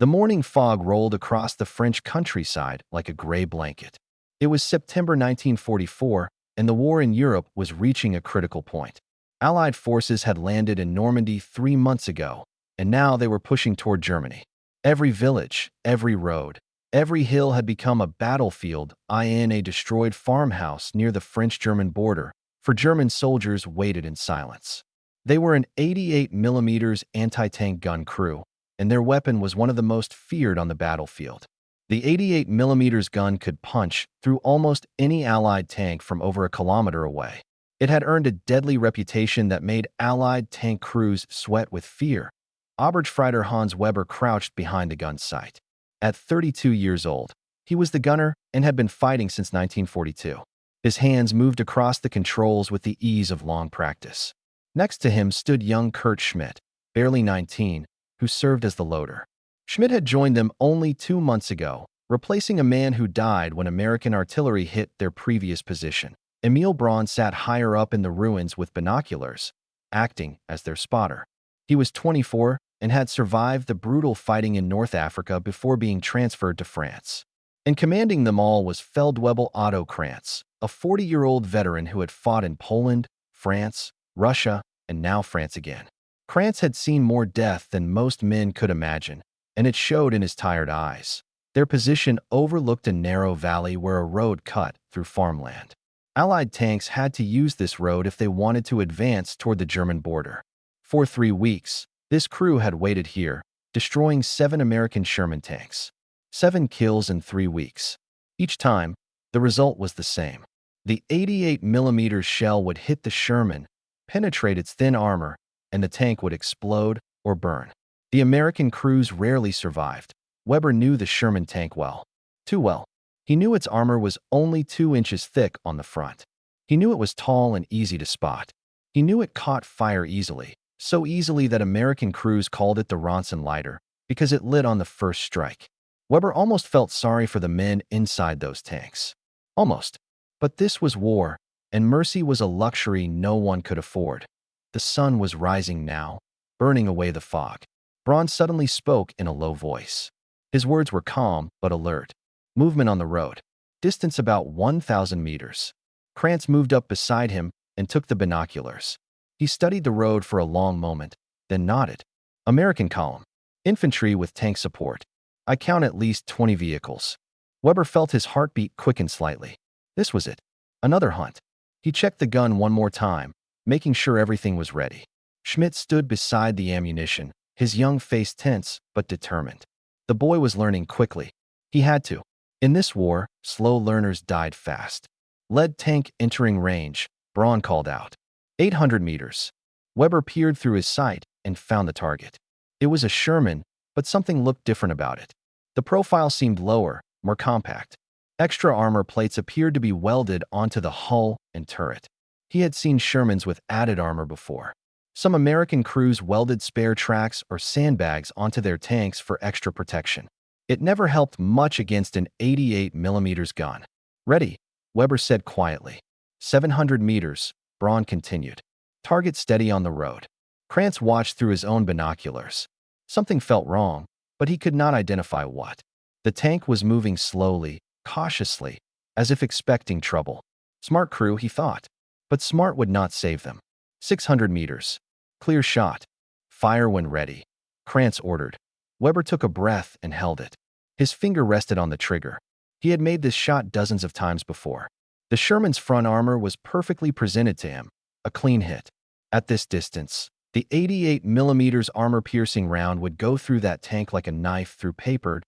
The morning fog rolled across the French countryside like a gray blanket. It was September 1944, and the war in Europe was reaching a critical point. Allied forces had landed in Normandy 3 months ago, and now they were pushing toward Germany. Every village, every road, every hill had become a battlefield in a destroyed farmhouse near the French-German border, for German soldiers waited in silence. They were an 88mm anti-tank gun crew, and their weapon was one of the most feared on the battlefield. The 88mm gun could punch through almost any Allied tank from over a kilometer away. It had earned a deadly reputation that made Allied tank crews sweat with fear. Oberstfreiter Hans Weber crouched behind the gun's sight. At 32 years old, he was the gunner and had been fighting since 1942. His hands moved across the controls with the ease of long practice. Next to him stood young Kurt Schmidt, barely 19, who served as the loader. Schmidt had joined them only 2 months ago, replacing a man who died when American artillery hit their previous position. Emil Braun sat higher up in the ruins with binoculars, acting as their spotter. He was 24 and had survived the brutal fighting in North Africa before being transferred to France. And commanding them all was Feldwebel Otto Krantz, a 40-year-old veteran who had fought in Poland, France, Russia, and now France again. Krantz had seen more death than most men could imagine, and it showed in his tired eyes. Their position overlooked a narrow valley where a road cut through farmland. Allied tanks had to use this road if they wanted to advance toward the German border. For 3 weeks, this crew had waited here, destroying 7 American Sherman tanks. 7 kills in 3 weeks. Each time, the result was the same. The 88mm shell would hit the Sherman, penetrate its thin armor, and the tank would explode or burn. The American crews rarely survived. Weber knew the Sherman tank well. Too well. He knew its armor was only 2 inches thick on the front. He knew it was tall and easy to spot. He knew it caught fire easily, so easily that American crews called it the Ronson lighter, because it lit on the first strike. Weber almost felt sorry for the men inside those tanks. Almost. But this was war, and mercy was a luxury no one could afford. The sun was rising now, burning away the fog. Braun suddenly spoke in a low voice. His words were calm but alert. Movement on the road. Distance about 1,000 meters. Krantz moved up beside him and took the binoculars. He studied the road for a long moment, then nodded. American column. Infantry with tank support. I count at least 20 vehicles. Weber felt his heartbeat quicken slightly. This was it. Another hunt. He checked the gun one more time, making sure everything was ready. Schmidt stood beside the ammunition, his young face tense but determined. The boy was learning quickly. He had to. In this war, slow learners died fast. Lead tank entering range, Braun called out. 800 meters. Weber peered through his sight and found the target. It was a Sherman, but something looked different about it. The profile seemed lower, more compact. Extra armor plates appeared to be welded onto the hull and turret. He had seen Shermans with added armor before. Some American crews welded spare tracks or sandbags onto their tanks for extra protection. It never helped much against an 88mm gun. Ready, Weber said quietly. 700 meters, Braun continued. Target steady on the road. Krantz watched through his own binoculars. Something felt wrong, but he could not identify what. The tank was moving slowly, cautiously, as if expecting trouble. Smart crew, he thought. But smart would not save them. 600 meters. Clear shot. Fire when ready. Krantz ordered. Weber took a breath and held it. His finger rested on the trigger. He had made this shot dozens of times before. The Sherman's front armor was perfectly presented to him, a clean hit. At this distance, the 88mm armor-piercing round would go through that tank like a knife through paper.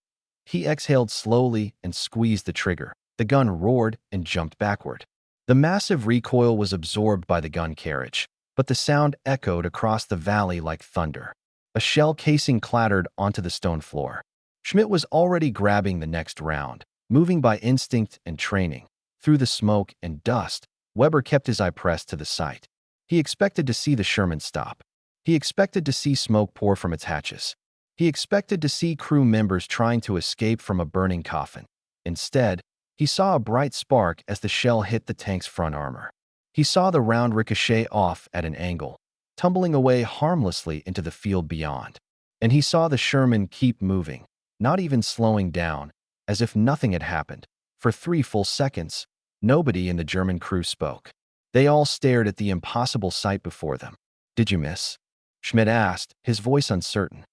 He exhaled slowly and squeezed the trigger. The gun roared and jumped backward. The massive recoil was absorbed by the gun carriage, but the sound echoed across the valley like thunder. A shell casing clattered onto the stone floor. Schmidt was already grabbing the next round, moving by instinct and training. Through the smoke and dust, Weber kept his eye pressed to the sight. He expected to see the Sherman stop. He expected to see smoke pour from its hatches. He expected to see crew members trying to escape from a burning coffin. Instead, he saw a bright spark as the shell hit the tank's front armor. He saw the round ricochet off at an angle, tumbling away harmlessly into the field beyond. And he saw the Sherman keep moving, not even slowing down, as if nothing had happened. For 3 full seconds, nobody in the German crew spoke. They all stared at the impossible sight before them. "Did you miss?" Schmidt asked, his voice uncertain.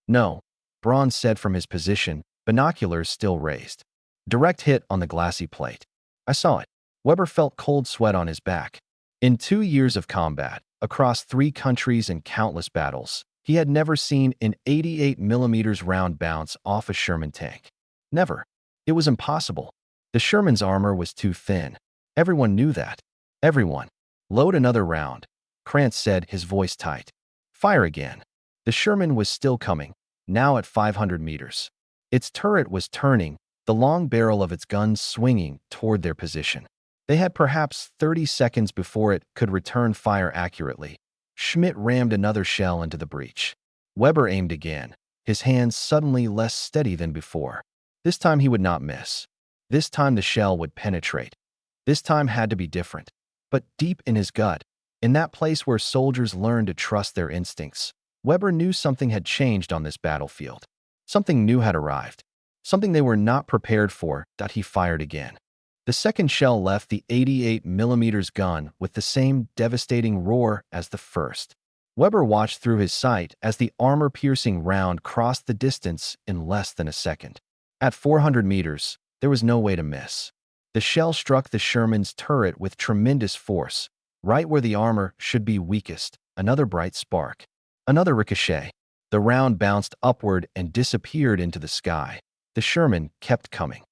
"No," Braun said from his position, binoculars still raised. "Direct hit on the glassy plate. I saw it." Weber felt cold sweat on his back. In 2 years of combat, across 3 countries and countless battles, he had never seen an 88mm round bounce off a Sherman tank. Never. It was impossible. The Sherman's armor was too thin. Everyone knew that. Everyone. "Load another round," Krantz said, his voice tight. "Fire again." The Sherman was still coming, now at 500 meters. Its turret was turning, the long barrel of its guns swinging toward their position. They had perhaps 30 seconds before it could return fire accurately. Schmidt rammed another shell into the breach. Weber aimed again, his hands suddenly less steady than before. This time he would not miss. This time the shell would penetrate. This time had to be different. But deep in his gut, in that place where soldiers learn to trust their instincts, Weber knew something had changed on this battlefield. Something new had arrived. Something they were not prepared for. He fired again. The second shell left the 88mm gun with the same devastating roar as the first. Weber watched through his sight as the armor-piercing round crossed the distance in less than a second. At 400 meters, there was no way to miss. The shell struck the Sherman's turret with tremendous force, right where the armor should be weakest. Another bright spark. Another ricochet. The round bounced upward and disappeared into the sky. The Sherman kept coming.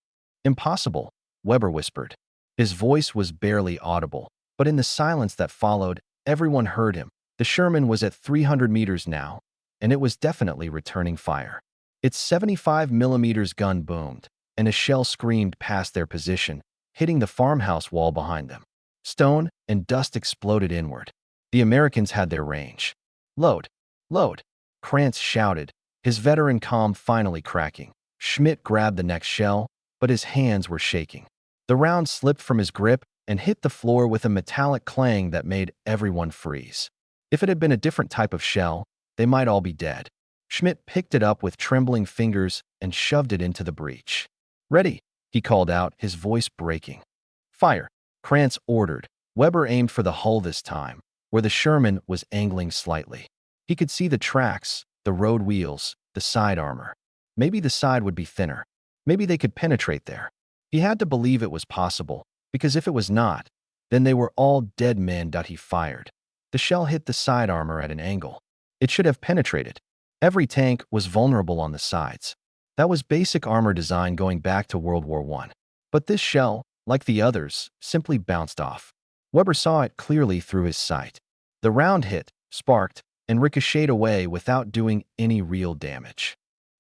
"Impossible," Weber whispered. His voice was barely audible, but in the silence that followed, everyone heard him. The Sherman was at 300 meters now, and it was definitely returning fire. Its 75mm gun boomed, and a shell screamed past their position, hitting the farmhouse wall behind them. Stone and dust exploded inward. The Americans had their range. "Load! Load!" Krantz shouted, his veteran calm finally cracking. Schmidt grabbed the next shell, but his hands were shaking. The round slipped from his grip and hit the floor with a metallic clang that made everyone freeze. If it had been a different type of shell, they might all be dead. Schmidt picked it up with trembling fingers and shoved it into the breach. "Ready," he called out, his voice breaking. "Fire," Krantz ordered. Weber aimed for the hull this time, where the Sherman was angling slightly. He could see the tracks, the road wheels, the side armor. Maybe the side would be thinner. Maybe they could penetrate there. He had to believe it was possible, because if it was not, then they were all dead men. He fired. The shell hit the side armor at an angle. It should have penetrated. Every tank was vulnerable on the sides. That was basic armor design going back to World War I. But this shell, like the others, simply bounced off. Weber saw it clearly through his sight. The round hit, sparked, and ricocheted away without doing any real damage.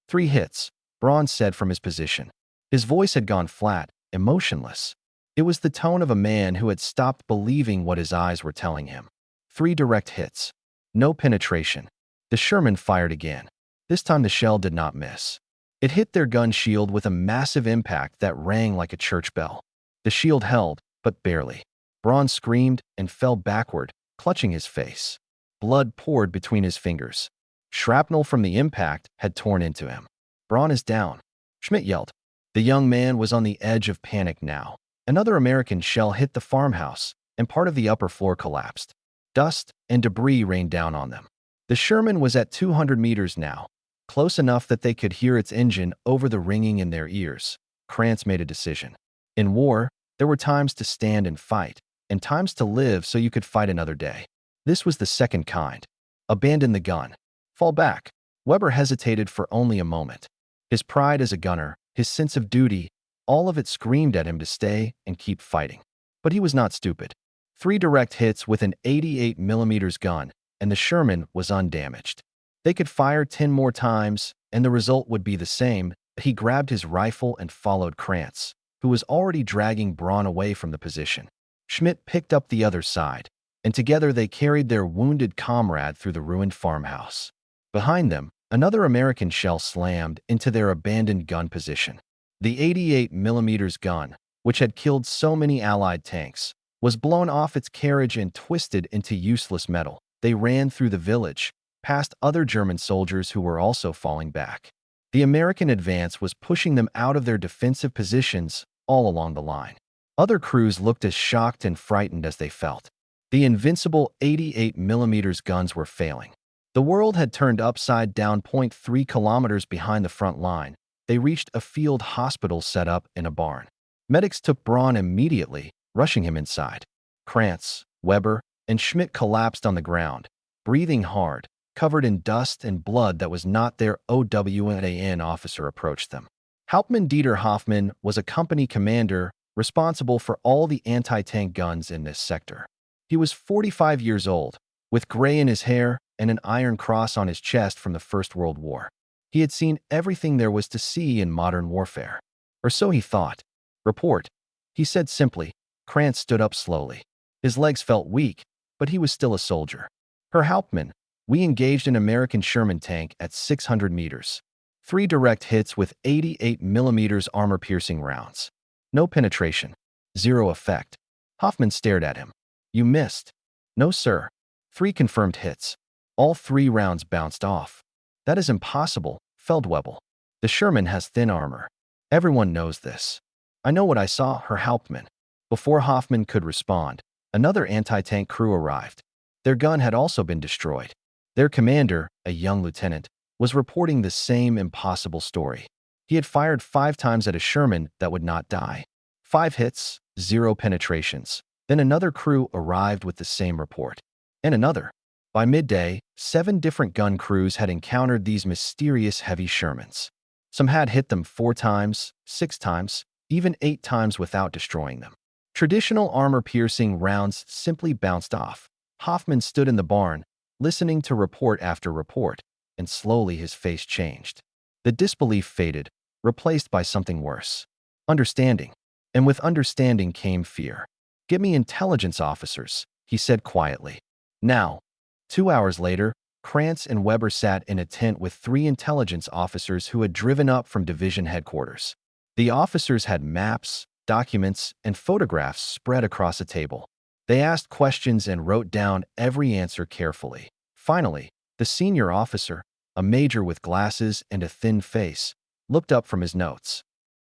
3 hits, Braun said from his position. His voice had gone flat, emotionless. It was the tone of a man who had stopped believing what his eyes were telling him. 3 direct hits. No penetration. The Sherman fired again. This time the shell did not miss. It hit their gun shield with a massive impact that rang like a church bell. The shield held, but barely. Braun screamed and fell backward, clutching his face. Blood poured between his fingers. Shrapnel from the impact had torn into him. "Braun is down," Schmidt yelled. The young man was on the edge of panic now. Another American shell hit the farmhouse, and part of the upper floor collapsed. Dust and debris rained down on them. The Sherman was at 200 meters now, close enough that they could hear its engine over the ringing in their ears. Krantz made a decision. In war, there were times to stand and fight, and times to live so you could fight another day. This was the second kind. Abandon the gun. Fall back. Weber hesitated for only a moment. His pride as a gunner, his sense of duty, all of it screamed at him to stay and keep fighting. But he was not stupid. 3 direct hits with an 88mm gun, and the Sherman was undamaged. They could fire 10 more times, and the result would be the same. He grabbed his rifle and followed Krantz, who was already dragging Braun away from the position. Schmidt picked up the other side, and together they carried their wounded comrade through the ruined farmhouse. Behind them, another American shell slammed into their abandoned gun position. The 88mm gun, which had killed so many Allied tanks, was blown off its carriage and twisted into useless metal. They ran through the village, past other German soldiers who were also falling back. The American advance was pushing them out of their defensive positions all along the line. Other crews looked as shocked and frightened as they felt. The invincible 88mm guns were failing. The world had turned upside down. 0.3 kilometers behind the front line, they reached a field hospital set up in a barn. Medics took Braun immediately, rushing him inside. Krantz, Weber, and Schmidt collapsed on the ground, breathing hard, covered in dust and blood that was not their WWII officer approached them. Hauptmann Dieter Hoffmann was a company commander responsible for all the anti-tank guns in this sector. He was 45 years old, with gray in his hair and an iron cross on his chest from the First World War. He had seen everything there was to see in modern warfare. Or so he thought. "Report," he said simply. Krantz stood up slowly. His legs felt weak, but he was still a soldier. "Herr Hauptmann, we engaged an American Sherman tank at 600 meters. 3 direct hits with 88mm armor-piercing rounds. No penetration. 0 effect." Hoffmann stared at him. "You missed." "No, sir." 3 confirmed hits. All 3 rounds bounced off. "That is impossible, Feldwebel. The Sherman has thin armor. Everyone knows this." "I know what I saw, Herr Hauptmann." Before Hoffmann could respond, another anti-tank crew arrived. Their gun had also been destroyed. Their commander, a young lieutenant, was reporting the same impossible story. He had fired 5 times at a Sherman that would not die. 5 hits, 0 penetrations. Then another crew arrived with the same report. And another. By midday, 7 different gun crews had encountered these mysterious heavy Shermans. Some had hit them 4 times, 6 times, even 8 times without destroying them. Traditional armor-piercing rounds simply bounced off. Hoffmann stood in the barn, listening to report after report, and slowly his face changed. The disbelief faded, replaced by something worse. Understanding. And with understanding came fear. "Get me intelligence officers," he said quietly. Now. 2 hours later, Krantz and Weber sat in a tent with 3 intelligence officers who had driven up from division headquarters. The officers had maps, documents, and photographs spread across a table. They asked questions and wrote down every answer carefully. Finally, the senior officer, a major with glasses and a thin face, looked up from his notes.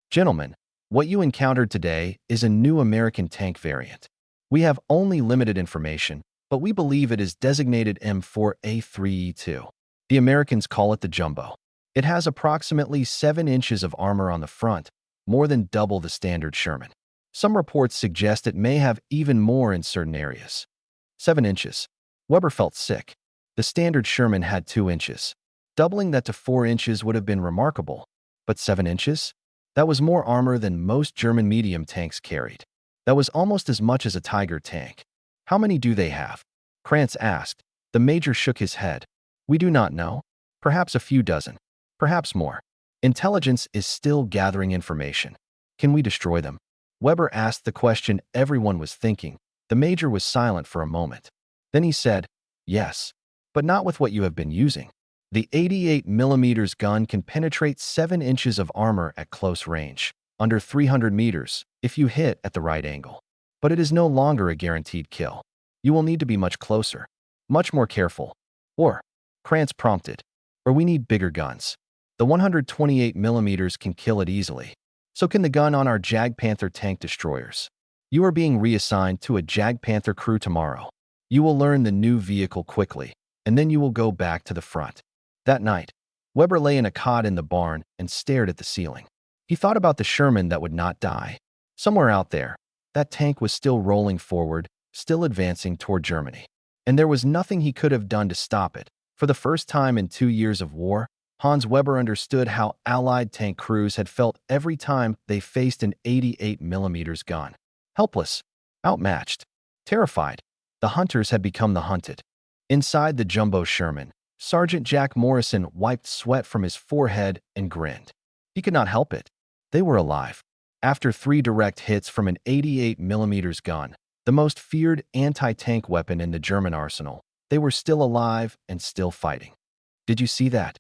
"Gentlemen, what you encountered today is a new American tank variant. We have only limited information, but we believe it is designated M4A3E2. The Americans call it the Jumbo. It has approximately 7 inches of armor on the front, more than double the standard Sherman. Some reports suggest it may have even more in certain areas." 7 inches. Weber felt sick. The standard Sherman had 2 inches. Doubling that to 4 inches would have been remarkable. But 7 inches? That was more armor than most German medium tanks carried. That was almost as much as a Tiger tank. "How many do they have?" Krantz asked. The major shook his head. "We do not know. Perhaps a few dozen. Perhaps more. Intelligence is still gathering information. Can we destroy them?" Weber asked the question everyone was thinking. The major was silent for a moment. Then he said, "Yes, but not with what you have been using. The 88mm gun can penetrate 7 inches of armor at close range, under 300 meters, if you hit at the right angle. But it is no longer a guaranteed kill. You will need to be much closer, much more careful. Or," Krantz prompted, "or we need bigger guns. The 128mm can kill it easily. So can the gun on our Jag Panther tank destroyers. You are being reassigned to a Jag Panther crew tomorrow. You will learn the new vehicle quickly, and then you will go back to the front." That night, Weber lay in a cot in the barn and stared at the ceiling. He thought about the Sherman that would not die. Somewhere out there, that tank was still rolling forward, still advancing toward Germany. And there was nothing he could have done to stop it. For the first time in 2 years of war, Hans Weber understood how Allied tank crews had felt every time they faced an 88mm gun. Helpless, outmatched, terrified. The hunters had become the hunted. Inside the Jumbo Sherman, Sergeant Jack Morrison wiped sweat from his forehead and grinned. He could not help it. They were alive. After 3 direct hits from an 88mm gun, the most feared anti-tank weapon in the German arsenal, they were still alive and still fighting. "Did you see that?"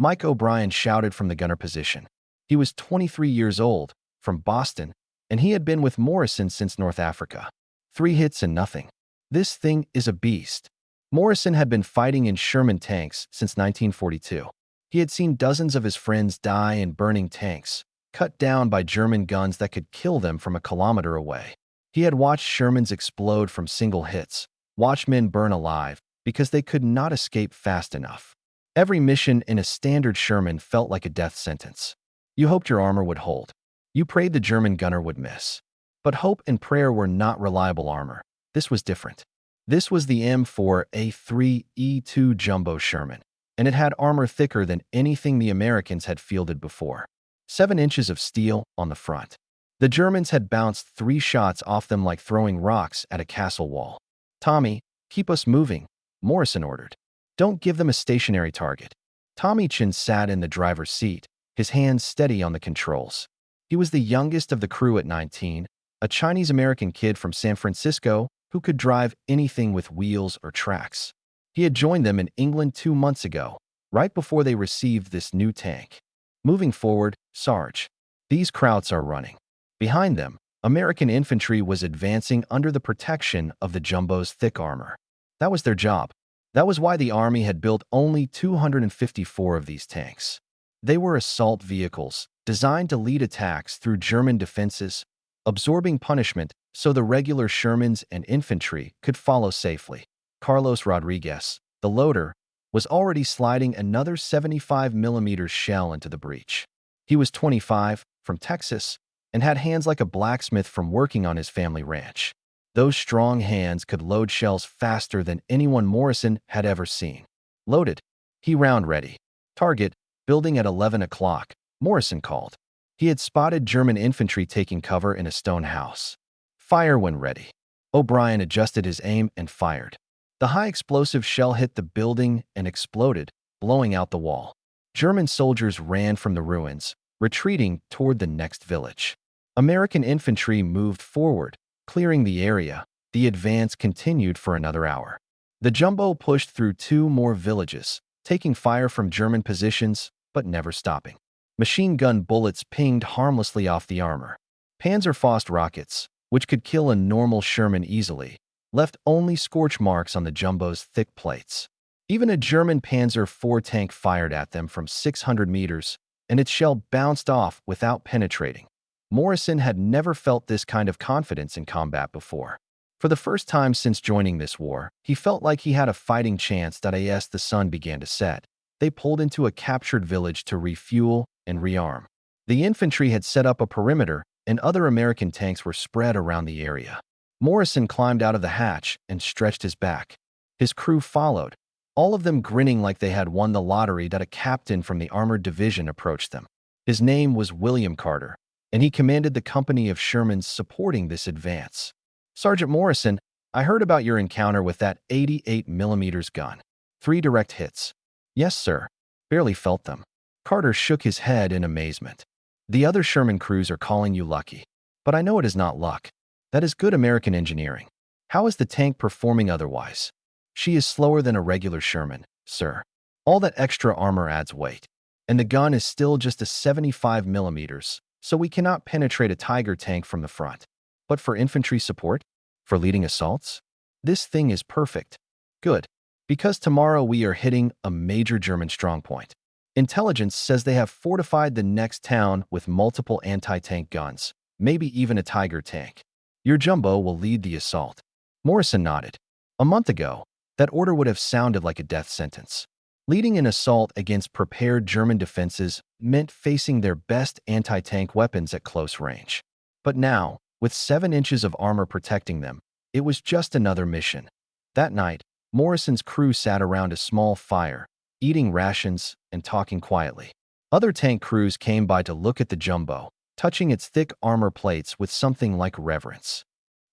Mike O'Brien shouted from the gunner position. He was 23 years old, from Boston, and he had been with Morrison since North Africa. 3 hits and nothing. This thing is a beast. Morrison had been fighting in Sherman tanks since 1942. He had seen dozens of his friends die in burning tanks, cut down by German guns that could kill them from a kilometer away. He had watched Shermans explode from single hits, watched men burn alive because they could not escape fast enough. Every mission in a standard Sherman felt like a death sentence. You hoped your armor would hold. You prayed the German gunner would miss. But hope and prayer were not reliable armor. This was different. This was the M4A3E2 Jumbo Sherman, and it had armor thicker than anything the Americans had fielded before. 7 inches of steel on the front. The Germans had bounced 3 shots off them like throwing rocks at a castle wall. "Tommy, keep us moving," Morrison ordered. "Don't give them a stationary target." Tommy Chin sat in the driver's seat, his hands steady on the controls. He was the youngest of the crew at 19, a Chinese-American kid from San Francisco who could drive anything with wheels or tracks. He had joined them in England 2 months ago, right before they received this new tank. "Moving forward, Sarge. These Krauts are running." Behind them, American infantry was advancing under the protection of the Jumbo's thick armor. That was their job. That was why the Army had built only 254 of these tanks. They were assault vehicles, designed to lead attacks through German defenses, absorbing punishment so the regular Shermans and infantry could follow safely. Carlos Rodriguez, the loader, was already sliding another 75mm shell into the breech. He was 25, from Texas, and had hands like a blacksmith from working on his family ranch. Those strong hands could load shells faster than anyone Morrison had ever seen. "Loaded." He round ready. "Target, building at 11 o'clock, Morrison called. He had spotted German infantry taking cover in a stone house. "Fire when ready." O'Brien adjusted his aim and fired. The high-explosive shell hit the building and exploded, blowing out the wall. German soldiers ran from the ruins, retreating toward the next village. American infantry moved forward, clearing the area. The advance continued for another hour. The Jumbo pushed through 2 more villages, taking fire from German positions, but never stopping. Machine gun bullets pinged harmlessly off the armor. Panzerfaust rockets, which could kill a normal Sherman easily, left only scorch marks on the Jumbo's thick plates. Even a German Panzer IV tank fired at them from 600 meters, and its shell bounced off without penetrating. Morrison had never felt this kind of confidence in combat before. For the first time since joining this war, he felt like he had a fighting chance that as the sun began to set. They pulled into a captured village to refuel and rearm. The infantry had set up a perimeter, and other American tanks were spread around the area. Morrison climbed out of the hatch and stretched his back. His crew followed, all of them grinning like they had won the lottery that a captain from the armored division approached them. His name was William Carter, and he commanded the company of Shermans supporting this advance. "Sergeant Morrison, I heard about your encounter with that 88mm gun. 3 direct hits." "Yes, sir." "Barely felt them." Carter shook his head in amazement. "The other Sherman crews are calling you lucky. But I know it is not luck. That is good American engineering. How is the tank performing otherwise?" "She is slower than a regular Sherman, sir. All that extra armor adds weight. And the gun is still just a 75mm, so we cannot penetrate a Tiger tank from the front. But for infantry support? For leading assaults? This thing is perfect." "Good. Because tomorrow we are hitting a major German strongpoint. Intelligence says they have fortified the next town with multiple anti-tank guns, maybe even a Tiger tank. Your Jumbo will lead the assault." Morrison nodded. A month ago, that order would have sounded like a death sentence. Leading an assault against prepared German defenses meant facing their best anti-tank weapons at close range. But now, with 7 inches of armor protecting them, it was just another mission. That night, Morrison's crew sat around a small fire, eating rations and talking quietly. Other tank crews came by to look at the Jumbo, touching its thick armor plates with something like reverence.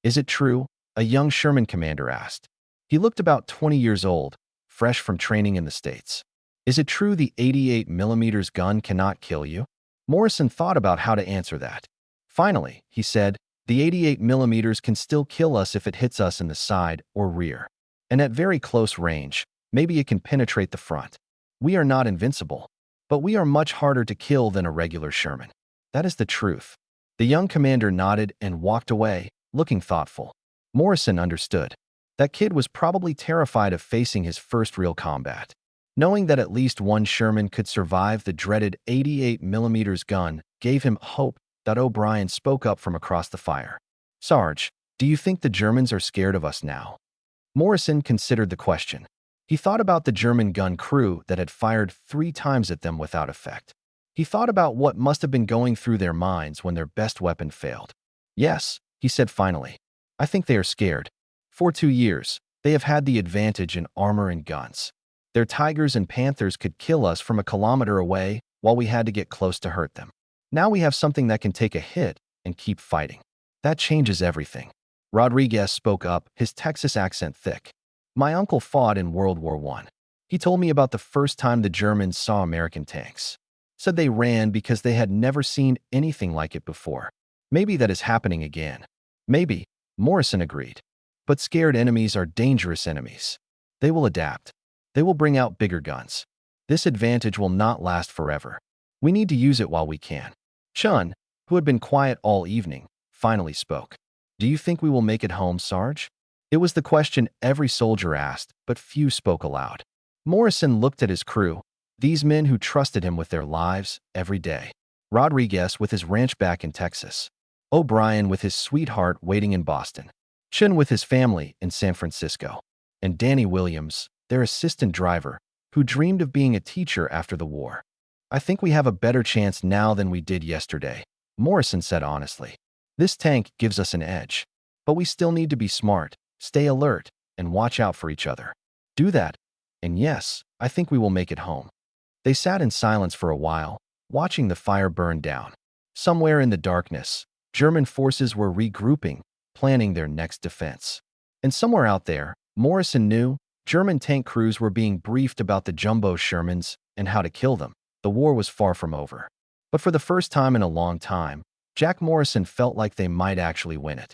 "Is it true?" a young Sherman commander asked. He looked about 20 years old, fresh from training in the States. "Is it true the 88mm gun cannot kill you?" Morrison thought about how to answer that. Finally, he said, "The 88mm can still kill us if it hits us in the side or rear. And at very close range, maybe it can penetrate the front. We are not invincible, but we are much harder to kill than a regular Sherman. That is the truth." The young commander nodded and walked away, looking thoughtful. Morrison understood. That kid was probably terrified of facing his first real combat. Knowing that at least one Sherman could survive the dreaded 88mm gun gave him hope. O'Brien spoke up from across the fire. "Sarge, do you think the Germans are scared of us now?" Morrison considered the question. He thought about the German gun crew that had fired 3 times at them without effect. He thought about what must have been going through their minds when their best weapon failed. "Yes," he said finally. "I think they are scared. For 2 years, they have had the advantage in armor and guns. Their Tigers and Panthers could kill us from a kilometer away while we had to get close to hurt them. Now we have something that can take a hit and keep fighting. That changes everything." Rodriguez spoke up, his Texas accent thick. "My uncle fought in World War I. He told me about the first time the Germans saw American tanks. Said they ran because they had never seen anything like it before. Maybe that is happening again." "Maybe," Morrison agreed. "But scared enemies are dangerous enemies. They will adapt. They will bring out bigger guns. This advantage will not last forever. We need to use it while we can." Chun, who had been quiet all evening, finally spoke. "Do you think we will make it home, Sarge?" It was the question every soldier asked, but few spoke aloud. Morrison looked at his crew, these men who trusted him with their lives every day. Rodriguez with his ranch back in Texas. O'Brien with his sweetheart waiting in Boston. Chun with his family in San Francisco. And Danny Williams, their assistant driver, who dreamed of being a teacher after the war. "I think we have a better chance now than we did yesterday," Morrison said honestly. "This tank gives us an edge. But we still need to be smart, stay alert, and watch out for each other. Do that, and yes, I think we will make it home." They sat in silence for a while, watching the fire burn down. Somewhere in the darkness, German forces were regrouping, planning their next defense. And somewhere out there, Morrison knew, German tank crews were being briefed about the jumbo Shermans and how to kill them. The war was far from over. But for the first time in a long time, Jack Morrison felt like they might actually win it.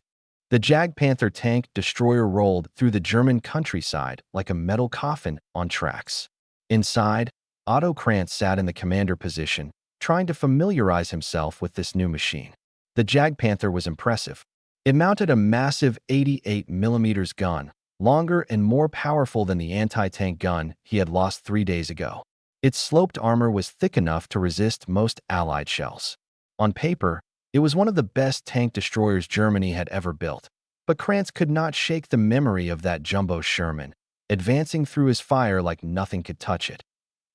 The Jag Panther tank destroyer rolled through the German countryside like a metal coffin on tracks. Inside, Otto Krantz sat in the commander position, trying to familiarize himself with this new machine. The Jag Panther was impressive. It mounted a massive 88mm gun, longer and more powerful than the anti-tank gun he had lost 3 days ago. Its sloped armor was thick enough to resist most Allied shells. On paper, it was one of the best tank destroyers Germany had ever built. But Krantz could not shake the memory of that jumbo Sherman, advancing through his fire like nothing could touch it.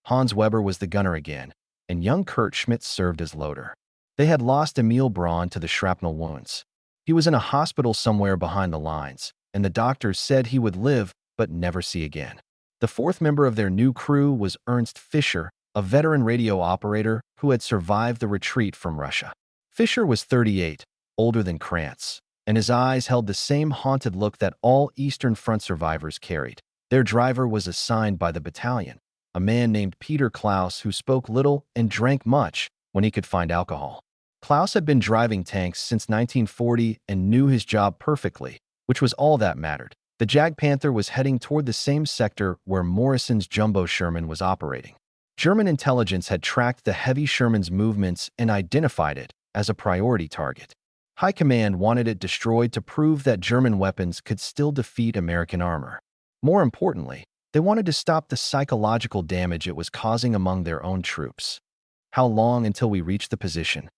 Hans Weber was the gunner again, and young Kurt Schmidt served as loader. They had lost Emil Braun to the shrapnel wounds. He was in a hospital somewhere behind the lines, and the doctors said he would live but never see again. The fourth member of their new crew was Ernst Fischer, a veteran radio operator who had survived the retreat from Russia. Fischer was 38, older than Krantz, and his eyes held the same haunted look that all Eastern Front survivors carried. Their driver was assigned by the battalion, a man named Peter Klaus who spoke little and drank much when he could find alcohol. Klaus had been driving tanks since 1940 and knew his job perfectly, which was all that mattered. The Jag Panther was heading toward the same sector where Morrison's jumbo Sherman was operating. German intelligence had tracked the heavy Sherman's movements and identified it as a priority target. High Command wanted it destroyed to prove that German weapons could still defeat American armor. More importantly, they wanted to stop the psychological damage it was causing among their own troops. "How long until we reach the position?"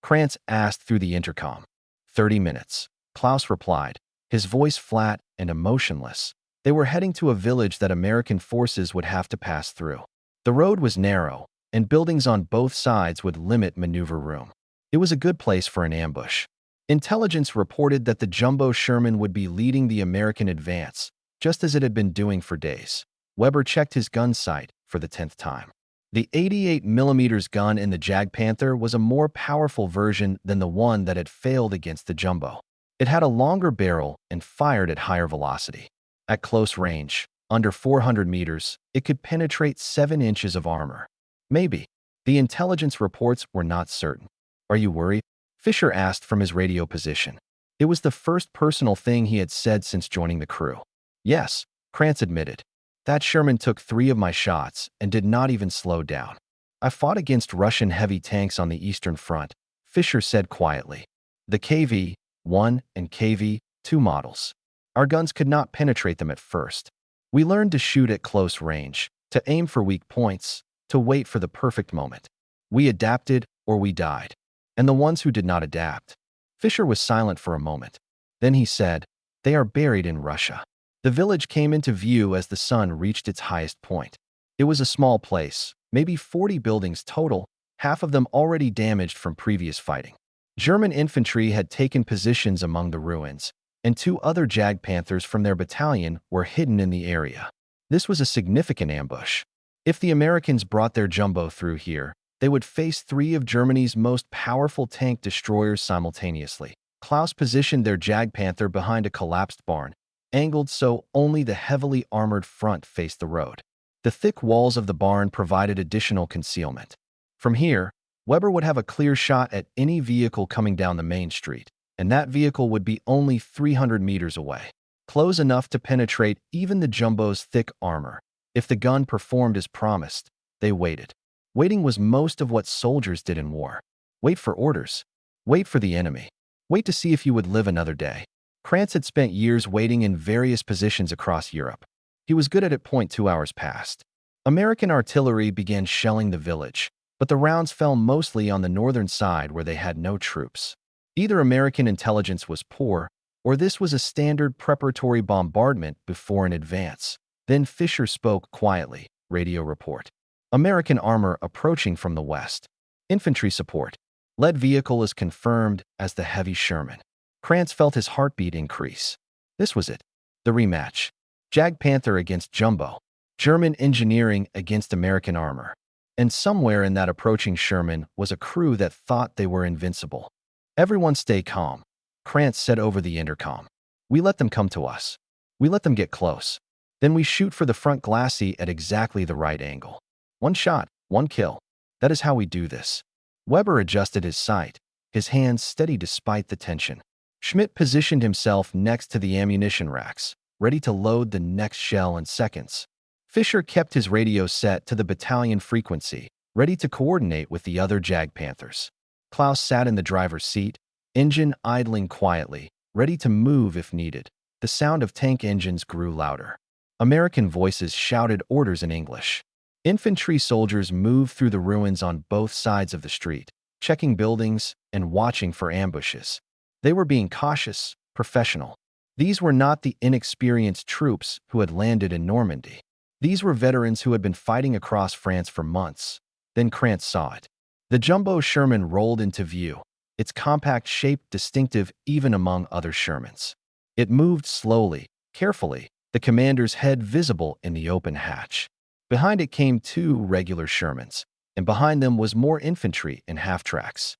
Krantz asked through the intercom. 30 minutes, Klaus replied, his voice flat and emotionless. They were heading to a village that American forces would have to pass through. The road was narrow, and buildings on both sides would limit maneuver room. It was a good place for an ambush. Intelligence reported that the jumbo Sherman would be leading the American advance, just as it had been doing for days. Weber checked his gun sight for the 10th time. The 88mm gun in the Jag Panther was a more powerful version than the one that had failed against the jumbo. It had a longer barrel and fired at higher velocity. At close range, under 400 meters, it could penetrate 7 inches of armor. Maybe. The intelligence reports were not certain. "Are you worried?" Fischer asked from his radio position. It was the first personal thing he had said since joining the crew. "Yes," Krantz admitted. "That Sherman took 3 of my shots and did not even slow down. I fought against Russian heavy tanks on the Eastern Front," Fischer said quietly. "The KV-1 and KV-2 models. Our guns could not penetrate them at first. We learned to shoot at close range, to aim for weak points, to wait for the perfect moment. We adapted or we died. And the ones who did not adapt. Fisher was silent for a moment. Then he said, "They are buried in Russia." The village came into view as the sun reached its highest point. It was a small place, maybe 40 buildings total, half of them already damaged from previous fighting. German infantry had taken positions among the ruins, and 2 other Jagdpanthers from their battalion were hidden in the area. This was a significant ambush. If the Americans brought their jumbo through here, they would face 3 of Germany's most powerful tank destroyers simultaneously. Klaus positioned their Jagdpanther behind a collapsed barn, angled so only the heavily armored front faced the road. The thick walls of the barn provided additional concealment. From here, Weber would have a clear shot at any vehicle coming down the main street, and that vehicle would be only 300 meters away, close enough to penetrate even the jumbo's thick armor. If the gun performed as promised, they waited. Waiting was most of what soldiers did in war. Wait for orders. Wait for the enemy. Wait to see if you would live another day. Krantz had spent years waiting in various positions across Europe. He was good at it. 2 hours passed. American artillery began shelling the village, but the rounds fell mostly on the northern side where they had no troops. Either American intelligence was poor, or this was a standard preparatory bombardment before an advance. Then Fisher spoke quietly. Radio report. American armor approaching from the west. Infantry support. Lead vehicle is confirmed as the heavy Sherman. Krantz felt his heartbeat increase. This was it. The rematch. Jagdpanther against Jumbo. German engineering against American armor. And somewhere in that approaching Sherman was a crew that thought they were invincible. "Everyone stay calm," Krantz said over the intercom. "We let them come to us. We let them get close. Then we shoot for the front glacis at exactly the right angle. 1 shot, 1 kill. That is how we do this." Weber adjusted his sight, his hands steady despite the tension. Schmidt positioned himself next to the ammunition racks, ready to load the next shell in seconds. Fisher kept his radio set to the battalion frequency, ready to coordinate with the other Jagdpanthers. Klaus sat in the driver's seat, engine idling quietly, ready to move if needed. The sound of tank engines grew louder. American voices shouted orders in English. Infantry soldiers moved through the ruins on both sides of the street, checking buildings and watching for ambushes. They were being cautious, professional. These were not the inexperienced troops who had landed in Normandy. These were veterans who had been fighting across France for months. Then Krantz saw it. The jumbo Sherman rolled into view, its compact shape distinctive even among other Shermans. It moved slowly, carefully, the commander's head visible in the open hatch. Behind it came 2 regular Shermans, and behind them was more infantry in half-tracks.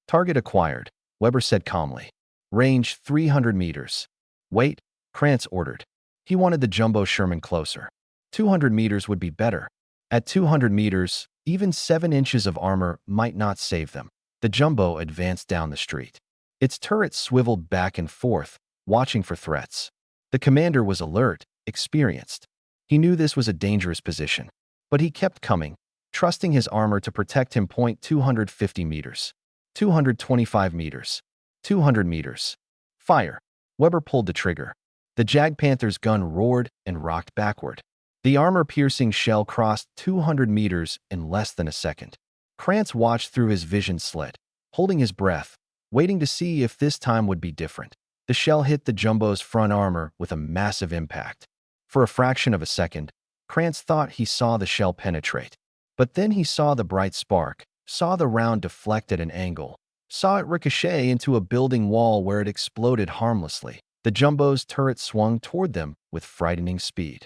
"Target acquired," Weber said calmly. "Range 300 meters. Wait," Krantz ordered. He wanted the jumbo Sherman closer. 200 meters would be better. At 200 meters, even 7 inches of armor might not save them. The jumbo advanced down the street. Its turrets swiveled back and forth, watching for threats. The commander was alert, experienced. He knew this was a dangerous position, but he kept coming, trusting his armor to protect him. 250 meters. 225 meters. 200 meters. Fire. Weber pulled the trigger. The Jagdpanther's gun roared and rocked backward. The armor-piercing shell crossed 200 meters in less than a second. Krantz watched through his vision slit, holding his breath, waiting to see if this time would be different. The shell hit the jumbo's front armor with a massive impact. For a fraction of a second, Krantz thought he saw the shell penetrate. But then he saw the bright spark, saw the round deflect at an angle, saw it ricochet into a building wall where it exploded harmlessly. The jumbo's turret swung toward them with frightening speed.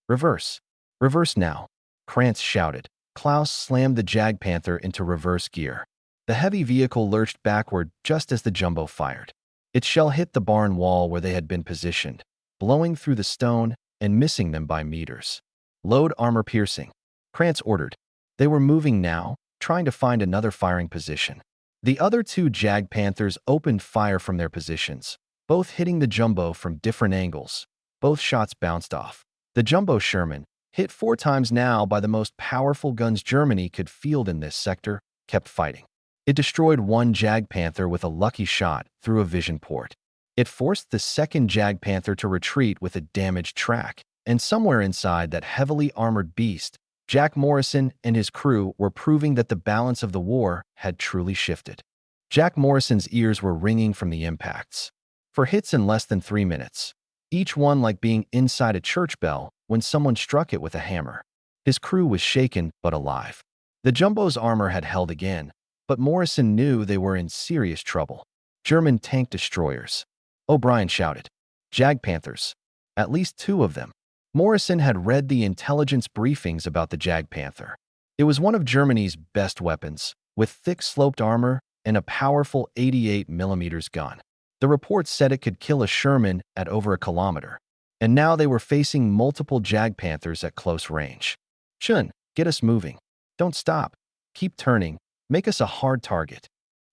"Reverse. Reverse now," Krantz shouted. Klaus slammed the Jagdpanther into reverse gear. The heavy vehicle lurched backward just as the jumbo fired. Its shell hit the barn wall where they had been positioned, blowing through the stone and missing them by meters. "Load armor piercing," Krantz ordered. They were moving now, trying to find another firing position. The other 2 Jagdpanthers opened fire from their positions, both hitting the jumbo from different angles. Both shots bounced off. The jumbo Sherman, hit 4 times now by the most powerful guns Germany could field in this sector, kept fighting. It destroyed 1 Jagdpanther with a lucky shot through a vision port. It forced the second Jagdpanther to retreat with a damaged track, and somewhere inside that heavily armored beast Jack Morrison and his crew were proving that the balance of the war had truly shifted. Jack Morrison's ears were ringing from the impacts. For hits in less than 3 minutes, each one like being inside a church bell when someone struck it with a hammer. His crew was shaken but alive. The jumbo's armor had held again, but Morrison knew they were in serious trouble. German tank destroyers. O'Brien shouted. Jag Panthers. At least 2 of them. Morrison had read the intelligence briefings about the Jag Panther. It was one of Germany's best weapons, with thick sloped armor and a powerful 88mm gun. The reports said it could kill a Sherman at over a kilometer. And now they were facing multiple Jag Panthers at close range. Chun, get us moving. Don't stop. Keep turning. Make us a hard target.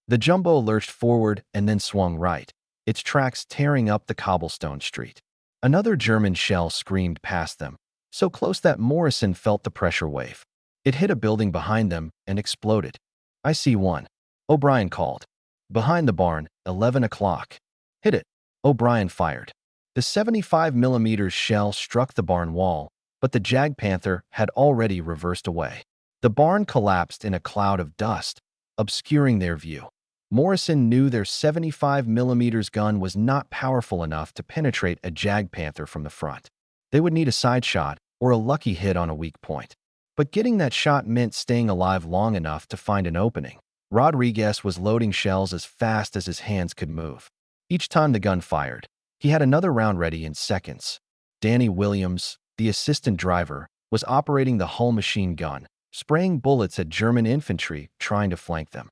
The jumbo lurched forward and then swung right, its tracks tearing up the cobblestone street. Another German shell screamed past them, so close that Morrison felt the pressure wave. It hit a building behind them and exploded. I see one, O'Brien called. Behind the barn, 11 o'clock. Hit it. O'Brien fired. The 75mm shell struck the barn wall, but the Jag Panther had already reversed away. The barn collapsed in a cloud of dust, obscuring their view. Morrison knew their 75mm gun was not powerful enough to penetrate a Jag Panther from the front. They would need a side shot or a lucky hit on a weak point. But getting that shot meant staying alive long enough to find an opening. Rodriguez was loading shells as fast as his hands could move. Each time the gun fired, he had another round ready in seconds. Danny Williams, the assistant driver, was operating the hull machine gun, spraying bullets at German infantry trying to flank them.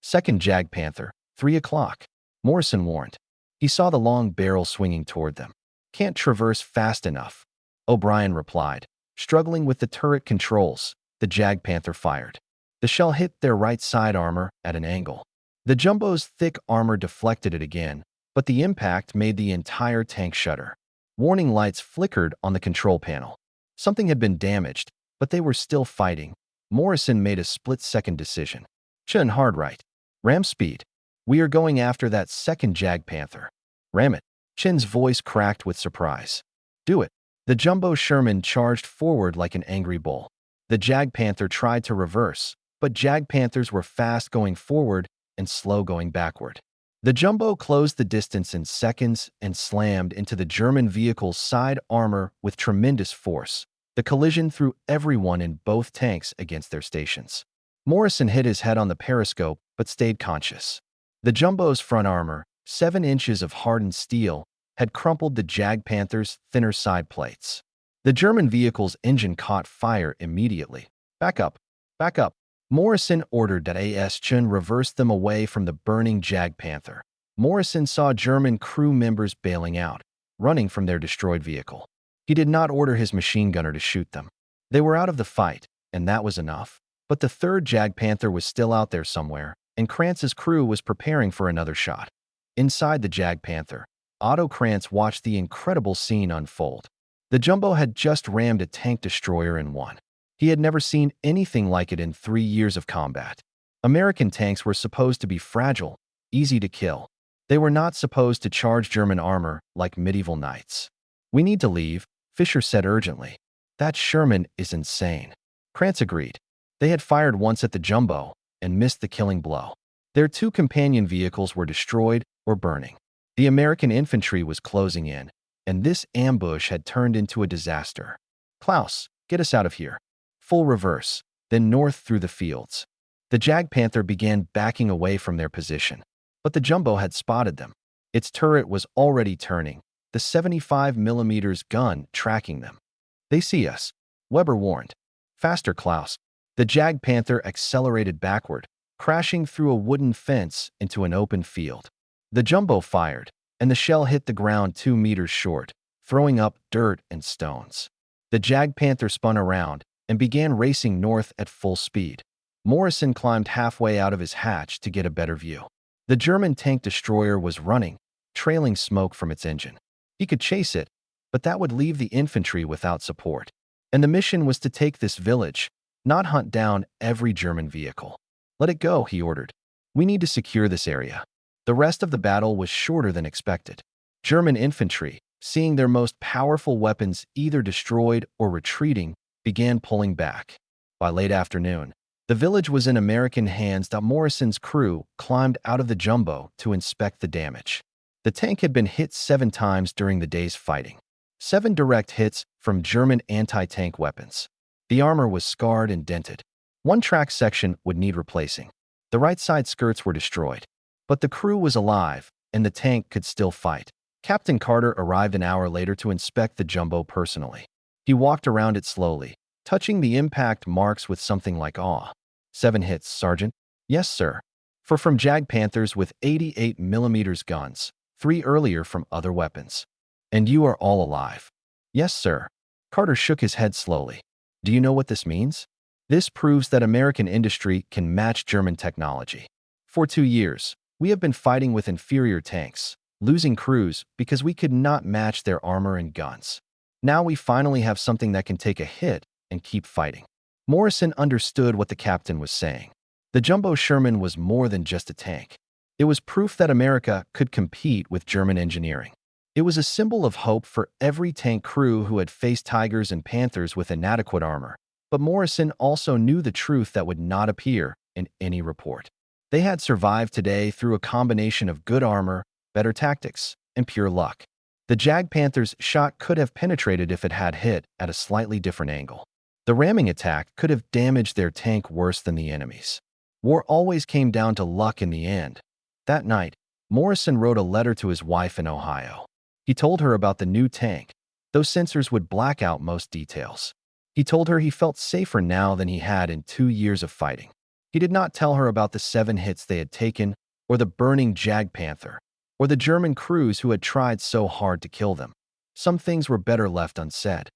Second Jag Panther, 3 o'clock. Morrison warned. He saw the long barrel swinging toward them. Can't traverse fast enough. O'Brien replied. Struggling with the turret controls, the Jag Panther fired. The shell hit their right side armor at an angle. The jumbo's thick armor deflected it again, but the impact made the entire tank shudder. Warning lights flickered on the control panel. Something had been damaged, but they were still fighting. Morrison made a split-second decision. Chun hard right. Ram speed. We are going after that second Jag Panther. Ram it. Chin's voice cracked with surprise. Do it. The jumbo Sherman charged forward like an angry bull. The Jag Panther tried to reverse, but Jag Panthers were fast going forward and slow going backward. The jumbo closed the distance in seconds and slammed into the German vehicle's side armor with tremendous force. The collision threw everyone in both tanks against their stations. Morrison hit his head on the periscope but stayed conscious. The jumbo's front armor, 7 inches of hardened steel, had crumpled the Jag Panther's thinner side plates. The German vehicle's engine caught fire immediately. Back up. Back up. Morrison ordered that AS Chun reverse them away from the burning Jag Panther. Morrison saw German crew members bailing out, running from their destroyed vehicle. He did not order his machine gunner to shoot them. They were out of the fight, and that was enough. But the third Jag Panther was still out there somewhere, and Krantz's crew was preparing for another shot. Inside the Jag Panther, Otto Krantz watched the incredible scene unfold. The jumbo had just rammed a tank destroyer and won. He had never seen anything like it in 3 years of combat. American tanks were supposed to be fragile, easy to kill. They were not supposed to charge German armor like medieval knights. We need to leave, Fisher said urgently. That Sherman is insane. Krantz agreed. They had fired once at the jumbo and missed the killing blow. Their 2 companion vehicles were destroyed or burning. The American infantry was closing in, and this ambush had turned into a disaster. Klaus, get us out of here. Full reverse, then north through the fields. The Jag Panther began backing away from their position, but the jumbo had spotted them. Its turret was already turning, the 75mm gun tracking them. They see us, Weber warned. Faster, Klaus. The Jag Panther accelerated backward, crashing through a wooden fence into an open field. The jumbo fired, and the shell hit the ground 2 meters short, throwing up dirt and stones. The Jag Panther spun around and began racing north at full speed. Morrison climbed halfway out of his hatch to get a better view. The German tank destroyer was running, trailing smoke from its engine. He could chase it, but that would leave the infantry without support. And the mission was to take this village, not hunt down every German vehicle. Let it go, he ordered. We need to secure this area. The rest of the battle was shorter than expected. German infantry, seeing their most powerful weapons either destroyed or retreating, began pulling back. By late afternoon, the village was in American hands. Morrison's crew climbed out of the jumbo to inspect the damage. The tank had been hit 7 times during the day's fighting. 7 direct hits from German anti-tank weapons. The armor was scarred and dented. One track section would need replacing. The right side skirts were destroyed. But the crew was alive, and the tank could still fight. Captain Carter arrived an hour later to inspect the jumbo personally. He walked around it slowly, touching the impact marks with something like awe. 7 hits, Sergeant? Yes, sir. 4 from Jag Panthers with 88mm guns, 3 earlier from other weapons. And you are all alive? Yes, sir. Carter shook his head slowly. Do you know what this means? This proves that American industry can match German technology. For 2 years, we have been fighting with inferior tanks, losing crews because we could not match their armor and guns. Now we finally have something that can take a hit and keep fighting. Morrison understood what the captain was saying. The Jumbo Sherman was more than just a tank. It was proof that America could compete with German engineering. It was a symbol of hope for every tank crew who had faced Tigers and Panthers with inadequate armor. But Morrison also knew the truth that would not appear in any report. They had survived today through a combination of good armor, better tactics, and pure luck. The Jag Panthers' shot could have penetrated if it had hit at a slightly different angle. The ramming attack could have damaged their tank worse than the enemy's. War always came down to luck in the end. That night, Morrison wrote a letter to his wife in Ohio. He told her about the new tank. Those sensors would black out most details. He told her he felt safer now than he had in 2 years of fighting. He did not tell her about the 7 hits they had taken, or the burning Jag Panther, or the German crews who had tried so hard to kill them. Some things were better left unsaid.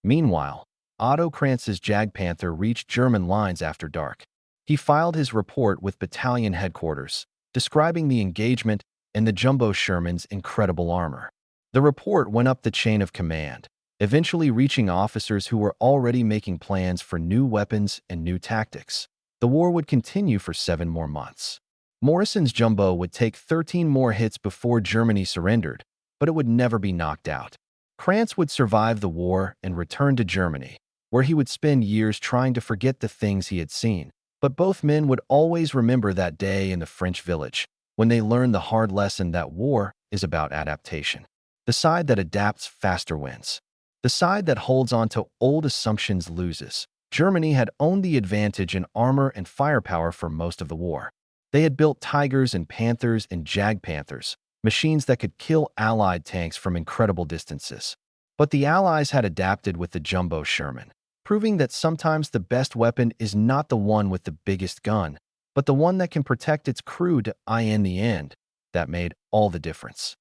Meanwhile, Otto Kranz's Jag Panther reached German lines after dark. He filed his report with battalion headquarters, describing the engagement and the Jumbo Sherman's incredible armor. The report went up the chain of command, eventually reaching officers who were already making plans for new weapons and new tactics. The war would continue for 7 more months. Morrison's Jumbo would take 13 more hits before Germany surrendered, but it would never be knocked out. Krantz would survive the war and return to Germany, where he would spend years trying to forget the things he had seen. But both men would always remember that day in the French village, when they learned the hard lesson that war is about adaptation. The side that adapts faster wins. The side that holds on to old assumptions loses. Germany had owned the advantage in armor and firepower for most of the war. They had built Tigers and Panthers and Jag Panthers, machines that could kill Allied tanks from incredible distances. But the Allies had adapted with the Jumbo Sherman, proving that sometimes the best weapon is not the one with the biggest gun, but the one that can protect its crew to in the end. That made all the difference.